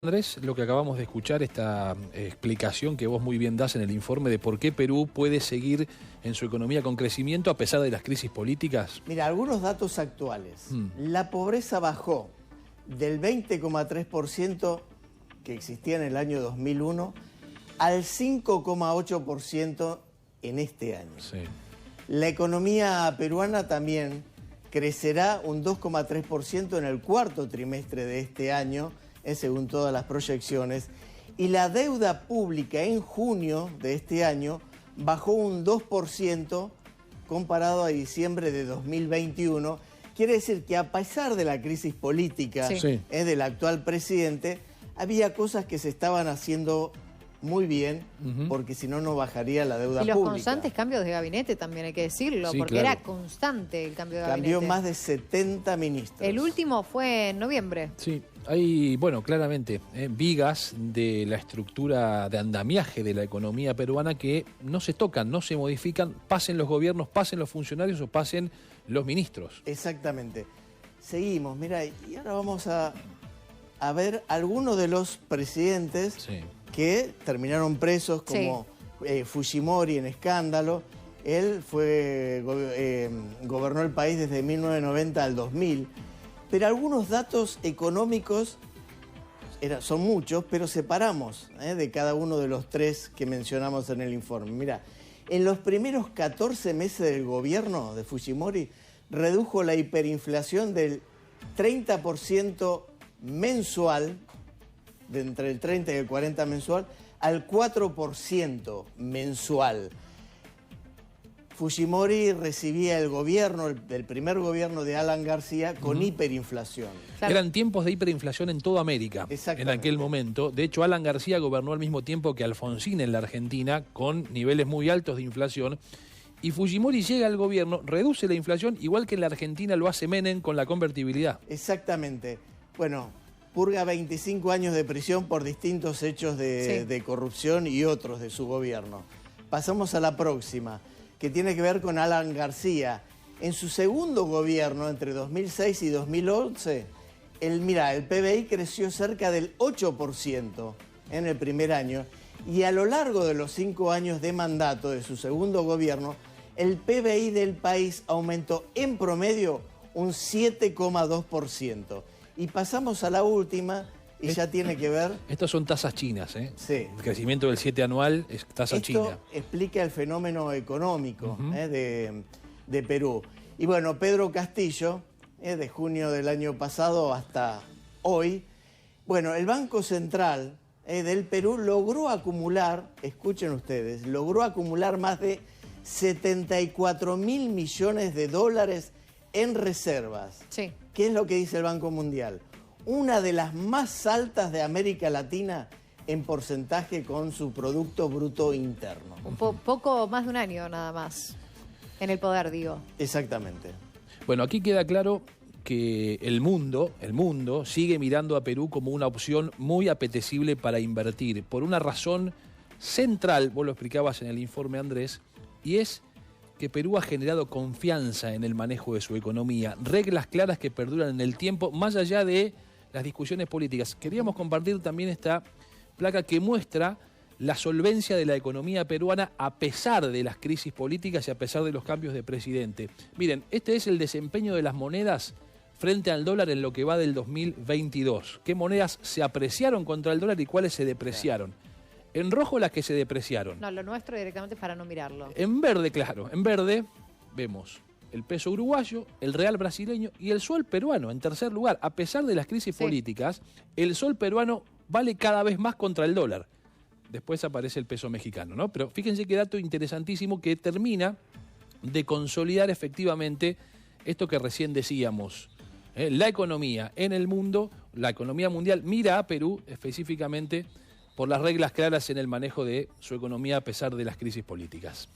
Andrés, lo que acabamos de escuchar, esta explicación que vos muy bien das en el informe de por qué Perú puede seguir en su economía con crecimiento a pesar de las crisis políticas. Mira, algunos datos actuales. La pobreza bajó del 20,3% que existía en el año 2001 al 5,8% en este año. Sí. La economía peruana también crecerá un 2,3% en el cuarto trimestre de este año, según todas las proyecciones, y la deuda pública en junio de este año bajó un 2% comparado a diciembre de 2021. Quiere decir que a pesar de la crisis política del actual presidente, había cosas que se estaban haciendo muy bien, porque si no, no bajaría la deuda pública. Y los constantes cambios de gabinete también hay que decirlo, porque era constante el cambio de gabinete. Cambió más de 70 ministros. El último fue en noviembre. Sí, hay, bueno, claramente, vigas de la estructura de andamiaje de la economía peruana que no se tocan, no se modifican, pasen los gobiernos, pasen los funcionarios o pasen los ministros. Exactamente. Seguimos, mira, y ahora vamos a ver algunos de los presidentes que terminaron presos, como Fujimori en escándalo. Él gobernó el país desde 1990 al 2000, pero algunos datos económicos son muchos, pero separamos de cada uno de los tres que mencionamos en el informe. Mira, en los primeros 14 meses del gobierno de Fujimori redujo la hiperinflación del 30% mensual, de entre el 30 y el 40 mensual, al 4% mensual. Fujimori recibía el gobierno, el primer gobierno de Alan García, con hiperinflación. Claro. Eran tiempos de hiperinflación en toda América en aquel momento. De hecho, Alan García gobernó al mismo tiempo que Alfonsín en la Argentina, con niveles muy altos de inflación. Y Fujimori llega al gobierno, reduce la inflación, igual que en la Argentina lo hace Menem con la convertibilidad. Exactamente. Bueno, purga 25 años de prisión por distintos hechos de corrupción y otros de su gobierno. Pasamos a la próxima, que tiene que ver con Alan García. En su segundo gobierno, entre 2006 y 2011, el PBI creció cerca del 8% en el primer año, y a lo largo de los 5 años de mandato de su segundo gobierno, el PBI del país aumentó en promedio un 7,2%. Y pasamos a la última, y ya tiene que ver... Estas son tasas chinas, ¿eh? Sí. El crecimiento del 7 anual es tasa china. Esto explica el fenómeno económico de Perú. Y bueno, Pedro Castillo, de junio del año pasado hasta hoy, bueno, el Banco Central del Perú logró acumular, escuchen ustedes, logró acumular más de 74.000 millones de dólares en reservas. Sí. ¿Qué es lo que dice el Banco Mundial? Una de las más altas de América Latina en porcentaje con su Producto Bruto Interno. Poco más de un año nada más en el poder, digo. Exactamente. Bueno, aquí queda claro que el mundo sigue mirando a Perú como una opción muy apetecible para invertir, por una razón central, vos lo explicabas en el informe, Andrés, y es que Perú ha generado confianza en el manejo de su economía, reglas claras que perduran en el tiempo, más allá de las discusiones políticas. Queríamos compartir también esta placa que muestra la solvencia de la economía peruana a pesar de las crisis políticas y a pesar de los cambios de presidente. Miren, este es el desempeño de las monedas frente al dólar en lo que va del 2022. ¿Qué monedas se apreciaron contra el dólar y cuáles se depreciaron? En rojo las que se depreciaron. No, lo nuestro directamente para no mirarlo. En verde, claro, en verde vemos el peso uruguayo, el real brasileño y el sol peruano en tercer lugar. A pesar de las crisis políticas, el sol peruano vale cada vez más contra el dólar. Después aparece el peso mexicano, ¿no? Pero fíjense qué dato interesantísimo que termina de consolidar efectivamente esto que recién decíamos. La economía en el mundo, la economía mundial mira a Perú específicamente por las reglas claras en el manejo de su economía a pesar de las crisis políticas.